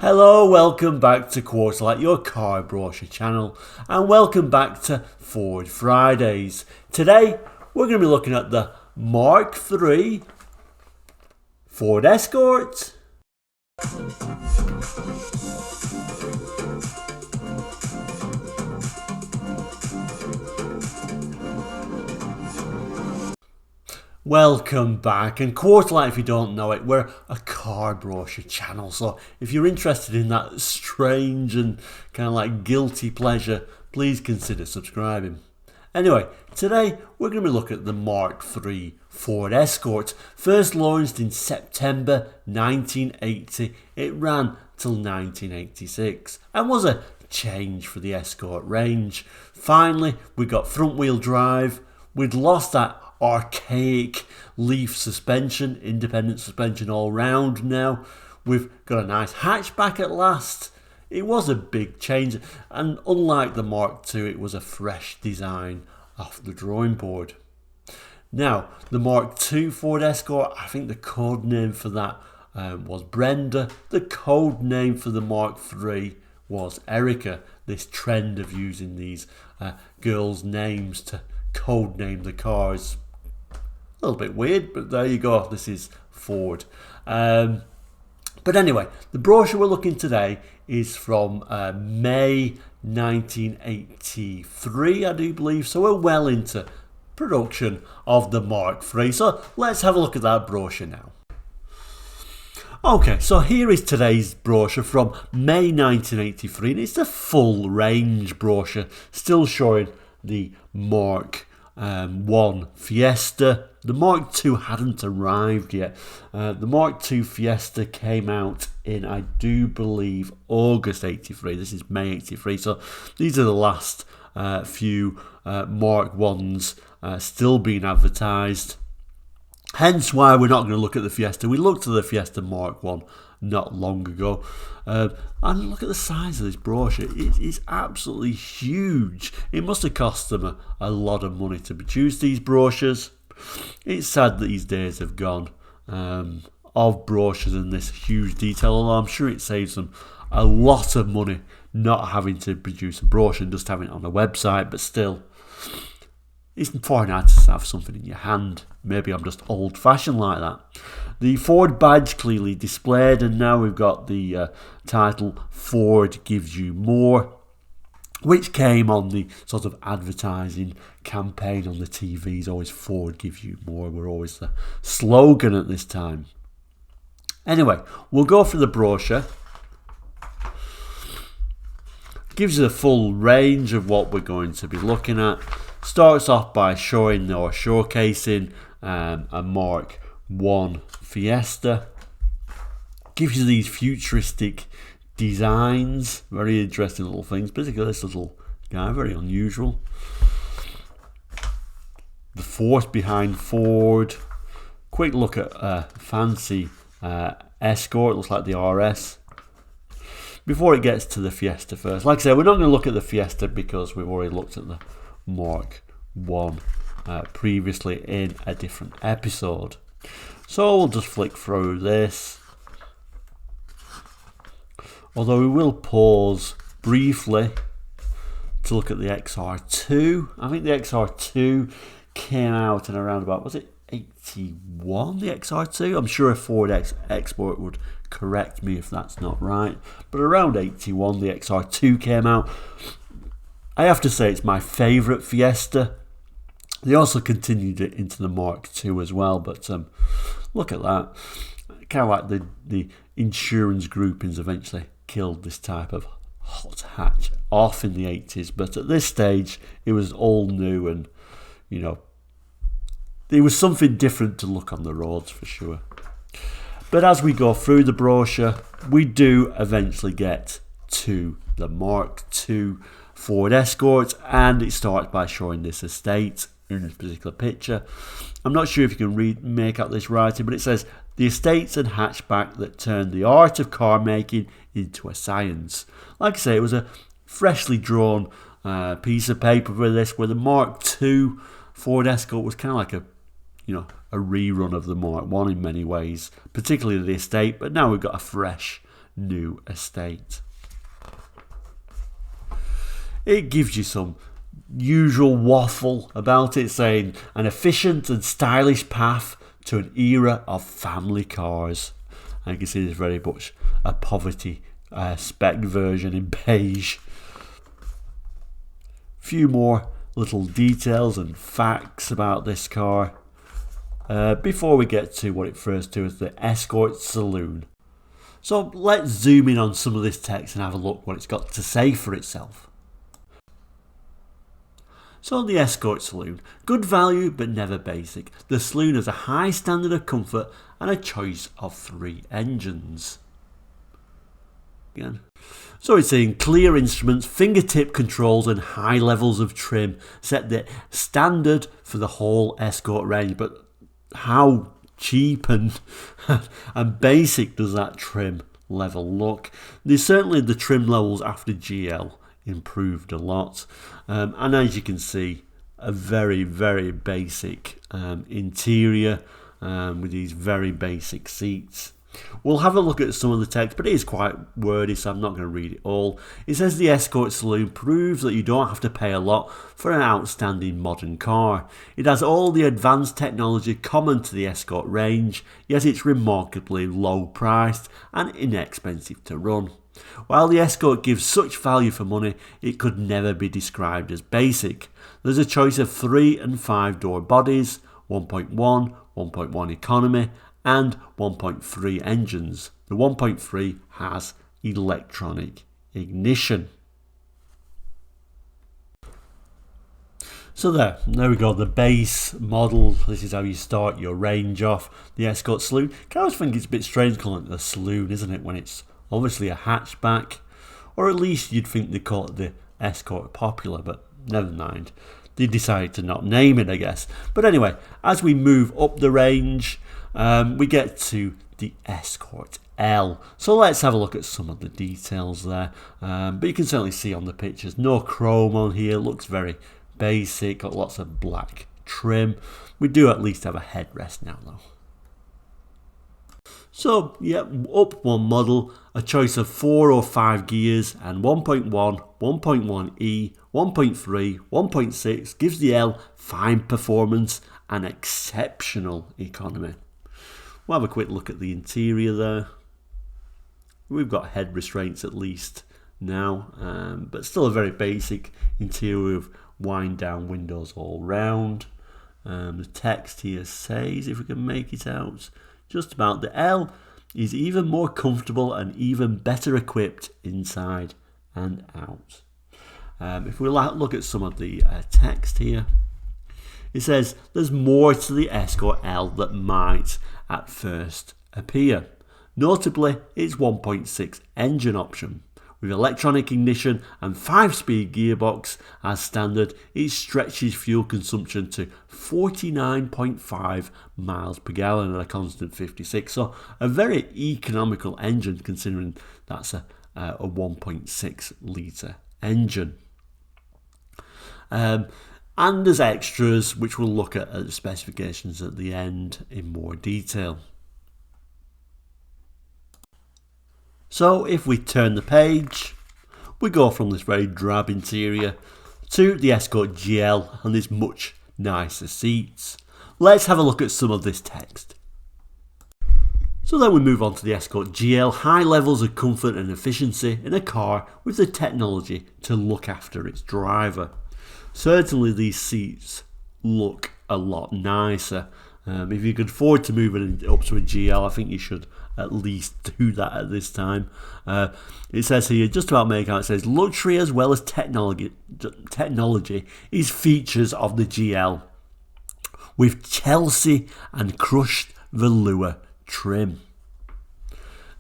Hello, welcome back to Quarterlight, your car brochure channel, and welcome back to Ford Fridays. Today, we're going to be looking at the Mark III Ford Escort. Welcome back, and Quarterlight, if you don't know it, we're a car brochure channel, so if you're interested in that strange and kind of like guilty pleasure, please consider subscribing. Anyway, today we're going to be looking at the Mark III Ford Escort. First launched in September 1980, it ran till 1986 and was a change for the Escort range. Finally, we got front wheel drive. We'd lost that archaic leaf suspension, independent suspension all round now. We've got a nice hatchback at last. It was a big change, and unlike the Mark II, it was a fresh design off the drawing board. Now, the Mark II Ford Escort, I think the code name for that was Brenda. The code name for the Mark III was Erica. This trend of using these girls' names to code name the cars. A little bit weird, but there you go. This is Ford. But anyway, the brochure we're looking today is from May 1983, I do believe. So we're well into production of the Mark III. So let's have a look at that brochure now. Okay, so here is today's brochure from May 1983, and it's the full range brochure, still showing the Mark 1 Fiesta. The Mark II hadn't arrived yet. The Mark II Fiesta came out in, I do believe, August 83. This is May 83. So these are the last few Mark 1s still being advertised. Hence why we're not going to look at the Fiesta. We looked at the Fiesta Mark 1 not long ago. And look at the size of this brochure. It is absolutely huge. It must have cost them a lot of money to produce these brochures. It's sad that these days have gone of brochures in this huge detail, although I'm sure it saves them a lot of money not having to produce a brochure and just having it on a website. But still, it's far nicer to have something in your hand. Maybe I'm just old-fashioned like that. The Ford badge clearly displayed, and now we've got the title Ford Gives You More, which came on the sort of advertising campaign on the TVs. Always Ford Gives You More were always the slogan at this time. Anyway, we'll go for the brochure. Gives you the full range of what we're going to be looking at. Starts off by showing or showcasing a Mark 1 Fiesta. Gives you these futuristic designs, very interesting little things, particularly this little guy, very unusual. The force behind Ford. Quick look at fancy Escort, looks like the RS. Before it gets to the Fiesta first, like I said, we're not going to look at the Fiesta because we've already looked at the Mark 1 previously in a different episode. So we'll just flick through this. Although we will pause briefly to look at the XR2. I think the XR2 came out in around about, was it 81, the XR2? I'm sure a Ford expert would correct me if that's not right. But around 81, the XR2 came out. I have to say it's my favourite Fiesta. They also continued it into the Mark II as well, but look at that. Kind of like the insurance groupings eventually killed this type of hot hatch off in the 80s, but at this stage it was all new, and you know, there was something different to look on the roads for sure. But as we go through the brochure, we do eventually get to the Mark II Ford Escort, and it starts by showing this estate in this particular picture. I'm not sure if you can make out this writing, but it says, "The estates and hatchback that turned the art of car making into a science." Like I say, it was a freshly drawn piece of paper for this, where the Mark II Ford Escort was kind of like a rerun of the Mark I in many ways, particularly the estate. But now we've got a fresh new estate. It gives you some usual waffle about it, saying an efficient and stylish path to an era of family cars. And you can see there's very much a poverty spec version in beige. Few more little details and facts about this car before we get to what it refers to as the Escort Saloon. So let's zoom in on some of this text and have a look what it's got to say for itself. So the Escort Saloon, good value but never basic. The Saloon has a high standard of comfort and a choice of 3 engines. Again. So it's saying clear instruments, fingertip controls and high levels of trim set the standard for the whole Escort range. But how cheap and basic does that trim level look? There's certainly the trim levels after GL improved a lot, and as you can see, a very basic interior with these very basic seats. We'll have a look at some of the text, but it is quite wordy, so I'm not going to read it all. It says the Escort Saloon proves that you don't have to pay a lot for an outstanding modern car. It has all the advanced technology common to the Escort range, yet it's remarkably low priced and inexpensive to run. While the Escort gives such value for money, it could never be described as basic. There's a choice of 3 and 5 door bodies, 1.1, 1.1 economy and 1.3 engines. The 1.3 has electronic ignition. So there we go, the base model. This is how you start your range off the Escort Saloon. I always think it's a bit strange calling it the Saloon, isn't it, when it's obviously a hatchback, or at least you'd think they call it the Escort Popular, but never mind. They decided to not name it, I guess. But anyway, as we move up the range, we get to the Escort L. So let's have a look at some of the details there. But you can certainly see on the pictures, no chrome on here, looks very basic, got lots of black trim. We do at least have a headrest now though. So yeah, up one model, a choice of 4 or 5 gears and 1.1, 1.1e, 1.3, 1.6 gives the L fine performance and exceptional economy. We'll have a quick look at the interior there. We've got head restraints at least now, but still a very basic interior with wind down windows all round. The text here says, if we can make it out, just about the L is even more comfortable and even better equipped inside and out. If we look at some of the text here, it says there's more to the Escort L that might at first appear. Notably, its 1.6 engine option. With electronic ignition and 5-speed gearbox as standard, it stretches fuel consumption to 49.5 miles per gallon at a constant 56. So a very economical engine considering that's a 1.6 litre engine. And there's extras which we'll look at the specifications at the end in more detail. So if we turn the page, we go from this very drab interior to the Escort GL and these much nicer seats. Let's have a look at some of this text. So then we move on to the Escort GL, high levels of comfort and efficiency in a car with the technology to look after its driver. Certainly these seats look a lot nicer. If you could afford to move it up to a GL, I think you should at least do that at this time. It says here, just about make out, it says luxury as well as technology is features of the GL with Chelsea and crushed velour trim.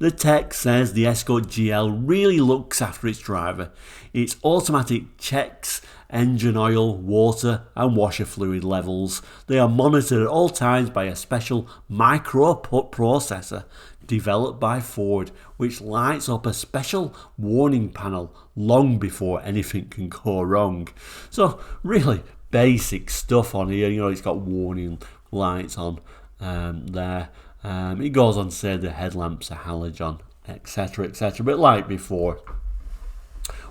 The text says the Escort GL really looks after its driver. Its automatic checks engine oil, water and washer fluid levels. They are monitored at all times by a special microprocessor developed by Ford, which lights up a special warning panel long before anything can go wrong. So really basic stuff on here. You know, it's got warning lights on there. It goes on to say the headlamps are halogen etc, etc. But like before,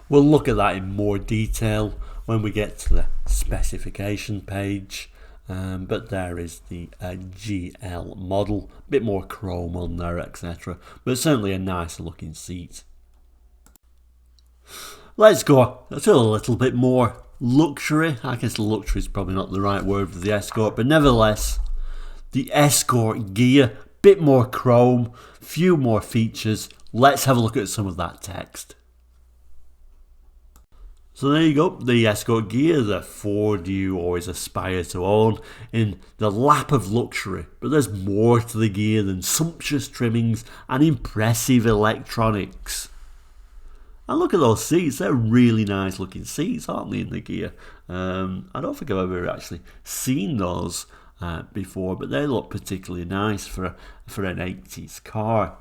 we'll look at that in more detail when we get to the specification page. But there is the GL model, a bit more chrome on there, etc. But certainly a nice looking seat. Let's go to a little bit more luxury. I guess luxury is probably not the right word for the Escort, but nevertheless, the Escort Ghia, bit more chrome, few more features. Let's have a look at some of that text. So there you go, the Escort Ghia, the Ford you always aspire to own, in the lap of luxury. But there's more to the Ghia than sumptuous trimmings and impressive electronics. And look at those seats, they're really nice looking seats, aren't they, in the Ghia? I don't think I've ever actually seen those before, but they look particularly nice for an 80s car.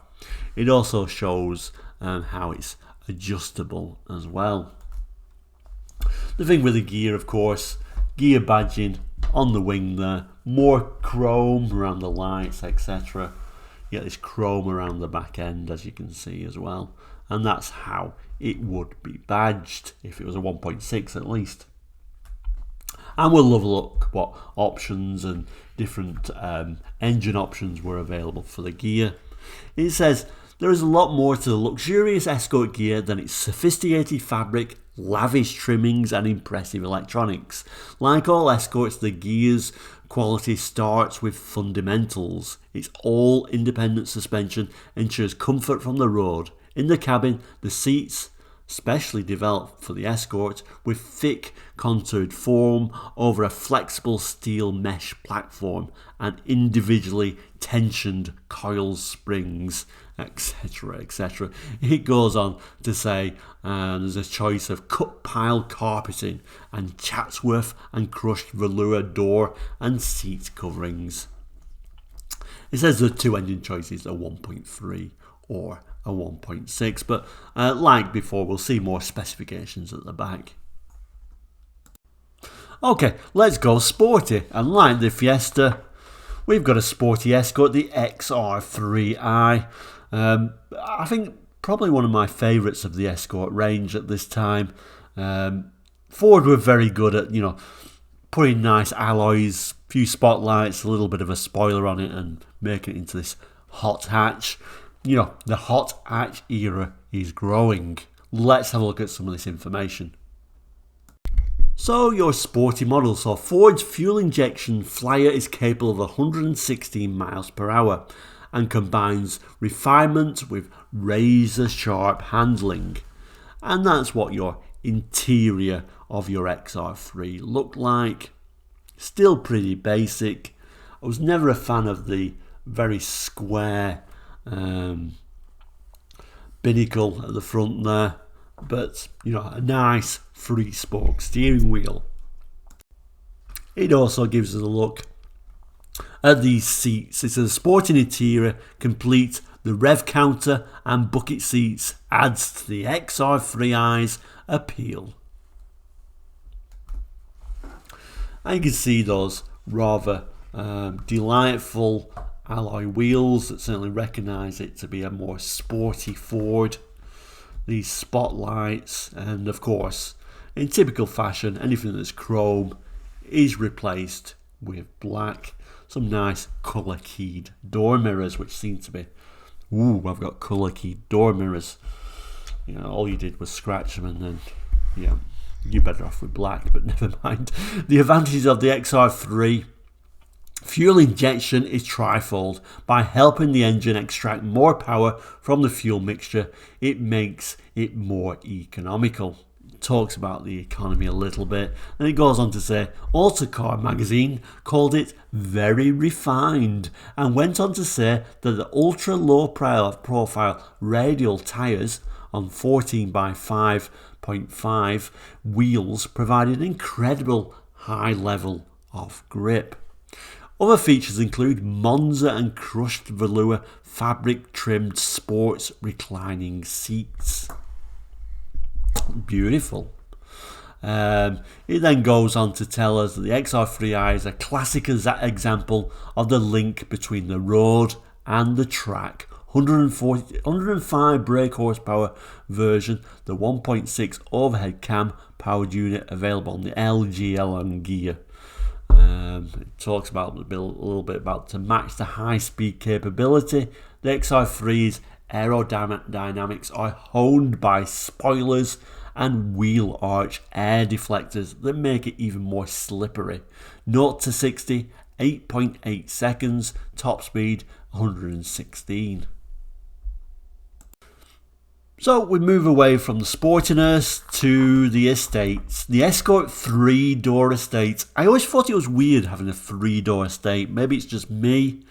It also shows how it's adjustable as well. The thing with the Ghia, of course, Ghia badging on the wing there, more chrome around the lights, etc. You get this chrome around the back end, as you can see as well, and that's how it would be badged if it was a 1.6 at least. And we'll have a look what options and different engine options were available for the Ghia. It says there is a lot more to the luxurious Escort Ghia than its sophisticated fabric, lavish trimmings and impressive electronics. Like all Escorts, the Ghia's quality starts with fundamentals. Its all independent suspension ensures comfort from the road. In the cabin, the seats, specially developed for the Escort, with thick contoured foam over a flexible steel mesh platform and individually tensioned coil springs, etc, etc. It goes on to say there's a choice of cut pile carpeting and Chatsworth and crushed velour door and seat coverings. It says the two engine choices are 1.3 or a 1.6, but like before, we'll see more specifications at the back. Okay, let's go sporty, and like the Fiesta, we've got a sporty Escort, the XR3i. I think probably one of my favourites of the Escort range at this time. Ford were very good at, putting nice alloys, few spotlights, a little bit of a spoiler on it, and making it into this hot hatch. The hot hatch era is growing. Let's have a look at some of this information. So your sporty model. So Ford's fuel injection Flyer is capable of 116 miles per hour and combines refinement with razor sharp handling. And that's what your interior of your XR3 looked like. Still pretty basic. I was never a fan of the very square binnacle at the front there, but a nice 3-spoke steering wheel. It also gives us a look at these seats. It's a sporting interior, complete. The rev counter and bucket seats adds to the XR3i's appeal. And you can see those rather delightful alloy wheels that certainly recognise it to be a more sporty Ford. These spotlights, and of course, in typical fashion, anything that's chrome is replaced with black. Some nice colour keyed door mirrors, which seem to be, I've got colour keyed door mirrors. All you did was scratch them, and then you're better off with black, but never mind. The advantages of the XR3: fuel injection is trifold. By helping the engine extract more power from the fuel mixture, it makes it more economical. It talks about the economy a little bit, and it goes on to say Autocar magazine called it very refined, and went on to say that the ultra low profile radial tyres on 14 by 5.5 wheels provided an incredible high level of grip. Other features include Monza and crushed velour fabric trimmed sports reclining seats. Beautiful. It then goes on to tell us that the XR3i is a classic example of the link between the road and the track, 105 brake horsepower version, the 1.6 overhead cam powered unit available on the L, GL and Ghia. It talks about a little bit about to match the high-speed capability. The XR3's aerodynamics are honed by spoilers and wheel arch air deflectors that make it even more slippery. 0 to 60, 8.8 seconds, top speed 116. So we move away from the sportiness to the estates. The Escort 3-door estates. I always thought it was weird having a 3-door estate. Maybe it's just me.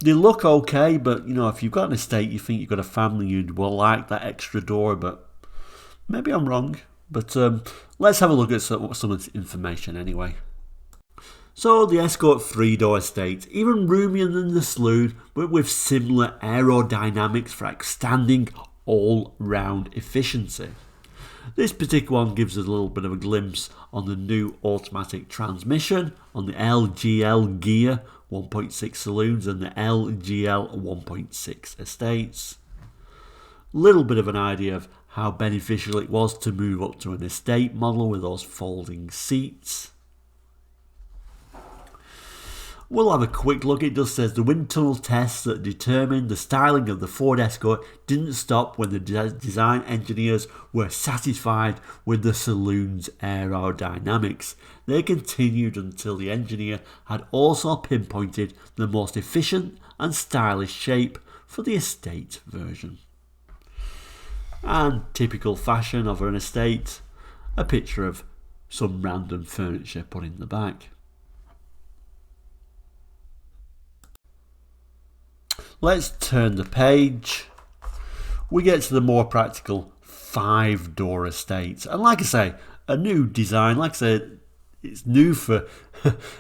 They look okay, but you know, if you've got an estate, you think you've got a family, you'd well like that extra door, but maybe I'm wrong. But let's have a look at some of the information anyway. So the Escort 3-door estate, even roomier than the saloon, but with similar aerodynamics for outstanding all-round efficiency. This particular one gives us a little bit of a glimpse on the new automatic transmission on the LGL Ghia 1.6 saloons and the LGL 1.6 estates. Little bit of an idea of how beneficial it was to move up to an estate model with those folding seats. We'll have a quick look. It just says the wind tunnel tests that determined the styling of the Ford Escort didn't stop when the design engineers were satisfied with the saloon's aerodynamics. They continued until the engineer had also pinpointed the most efficient and stylish shape for the estate version. And typical fashion of an estate, a picture of some random furniture put in the back. Let's turn the page. We get to the more practical 5-door estates. And like I say, a new design. Like I said, it's new for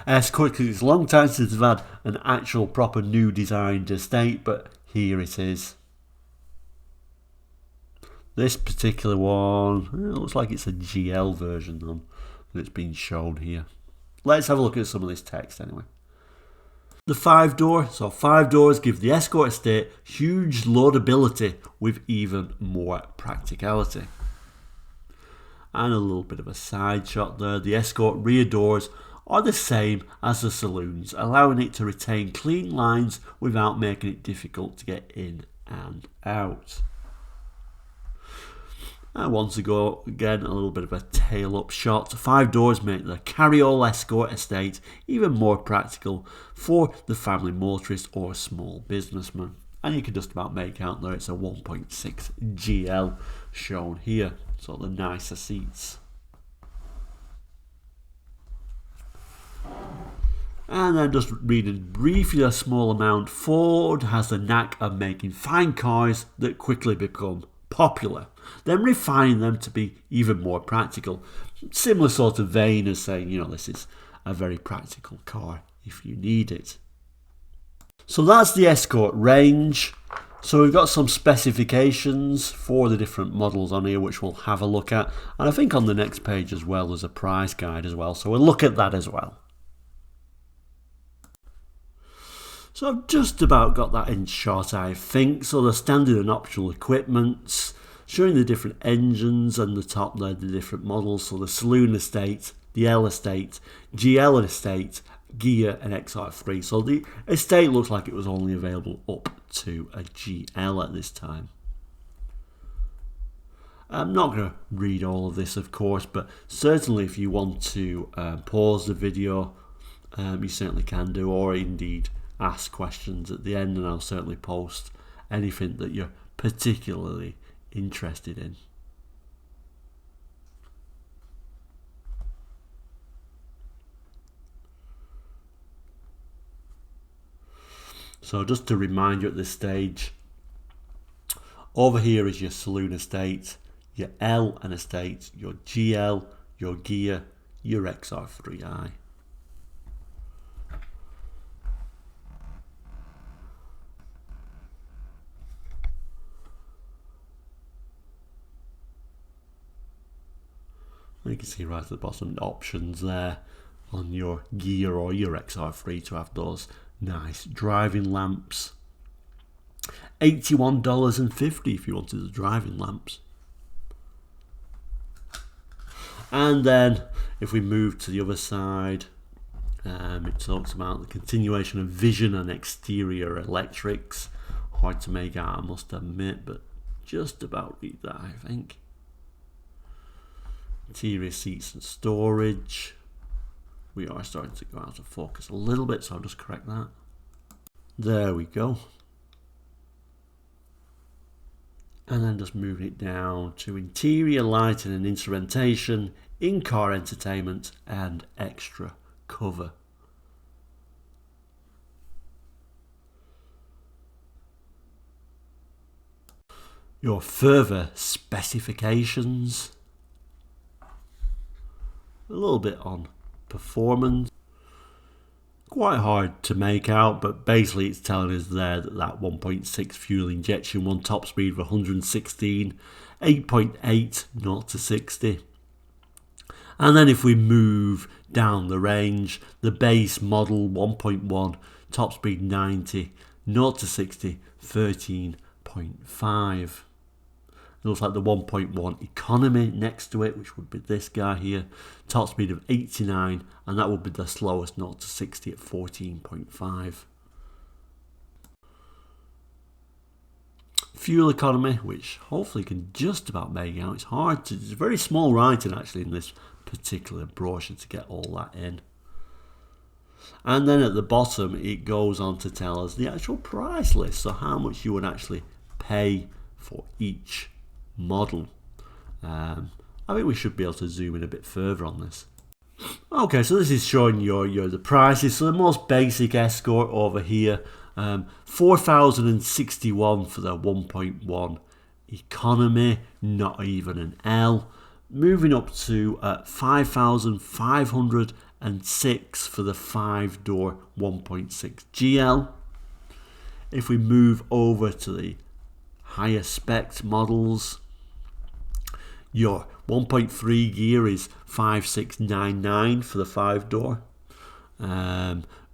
Escort because it's a long time since they've had an actual proper new designed estate, but here it is. This particular one, it looks like it's a GL version that's been shown here. Let's have a look at some of this text anyway. The 5-door, so 5 doors give the Escort estate huge loadability with even more practicality. And a little bit of a side shot there. The Escort rear doors are the same as the saloons, allowing it to retain clean lines without making it difficult to get in and out. And once again, a little bit of a tail-up shot. 5 doors make the carry-all Escort estate even more practical for the family motorist or small businessman. And you can just about make out there it's a 1.6 GL shown here. So the nicer seats. And then just reading briefly a small amount. Ford has the knack of making fine cars that quickly become popular, then refining them to be even more practical. Similar sort of vein as saying, you know, this is a very practical car if you need it. So that's the Escort range. So we've got some specifications for the different models on here, which we'll have a look at. And I think on the next page as well, there's a price guide as well. So we'll look at that as well. So I've just about got that in shot, I think. So the standard and optional equipment, showing the different engines and the top there, the different models. So the saloon estate, the L estate, GL estate, Ghia and XR3. So the estate looks like it was only available up to a GL at this time. I'm not going to read all of this, of course, but certainly if you want to pause the video, you certainly can do, or indeed ask questions at the end, and I'll certainly post anything that you're particularly interested in. So just to remind you at this stage, over here is your saloon estate, your L and estate, your GL, your Ghia, your XR3i. You can see right at the bottom options there on your Ghia or your XR3 to have those nice driving lamps, $81.50 if you wanted the driving lamps. And then if we move to the other side, it talks about the continuation of vision and exterior electrics. Hard to make out, I must admit, but just about read that, I think. Interior seats and storage. We are starting to go out of focus a little bit, so I'll just correct that. There we go. And then just moving it down to interior lighting and instrumentation, in-car entertainment, and extra cover. Your further specifications. A little bit on performance. Quite hard to make out, but basically it's telling us there that 1.6 fuel injection, one top speed of 116, 8.8 0 to 60. And then if we move down the range, the base model 1.1, top speed 90, 0 to 60, 13.5. It looks like the 1.1 economy next to it, which would be this guy here, top speed of 89, and that would be the slowest 0 to 60 at 14.5. Fuel economy, which hopefully can just about make out. It's hard to, it's very small writing actually in this particular brochure to get all that in. And then at the bottom it goes on to tell us the actual price list, so how much you would actually pay for each model. I think we should be able to zoom in a bit further on this. Okay, so this is showing you the prices. So the most basic Escort over here, 4,061 for the 1.1 economy, not even an L. Moving up to 5,506 for the 5-door 1.6 GL. If we move over to the higher spec models, your 1.3 Ghia is 5,699 for the 5-door.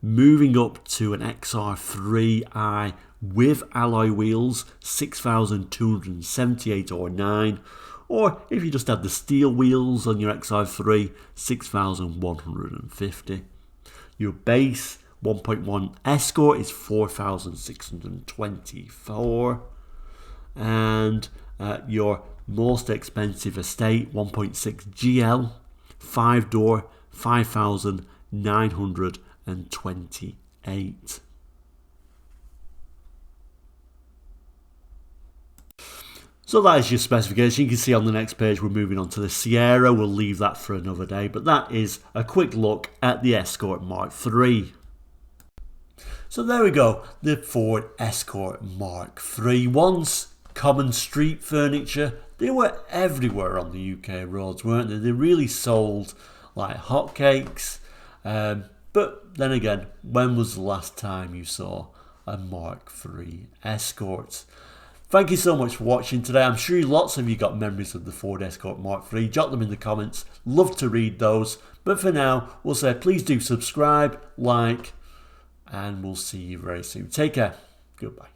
Moving up to an XR3i with alloy wheels, 6,278 or 9. Or if you just had the steel wheels on your XR3, 6,150. Your base 1.1 Escort is 4,624. And your most expensive estate 1.6 GL 5-door 5,928. So that is your specification. You can see on the next page we're moving on to the Sierra. We'll leave that for another day, but that is a quick look at the Escort Mark III. So there we go, the Ford Escort Mark III. Once common street furniture, they were everywhere on the UK roads, weren't they? They really sold like hotcakes. But then again, when was the last time you saw a Mark III Escort? Thank you so much for watching today. I'm sure lots of you got memories of the Ford Escort Mark III. Jot them in the comments. Love to read those. But for now, we'll say please do subscribe, like, and we'll see you very soon. Take care. Goodbye.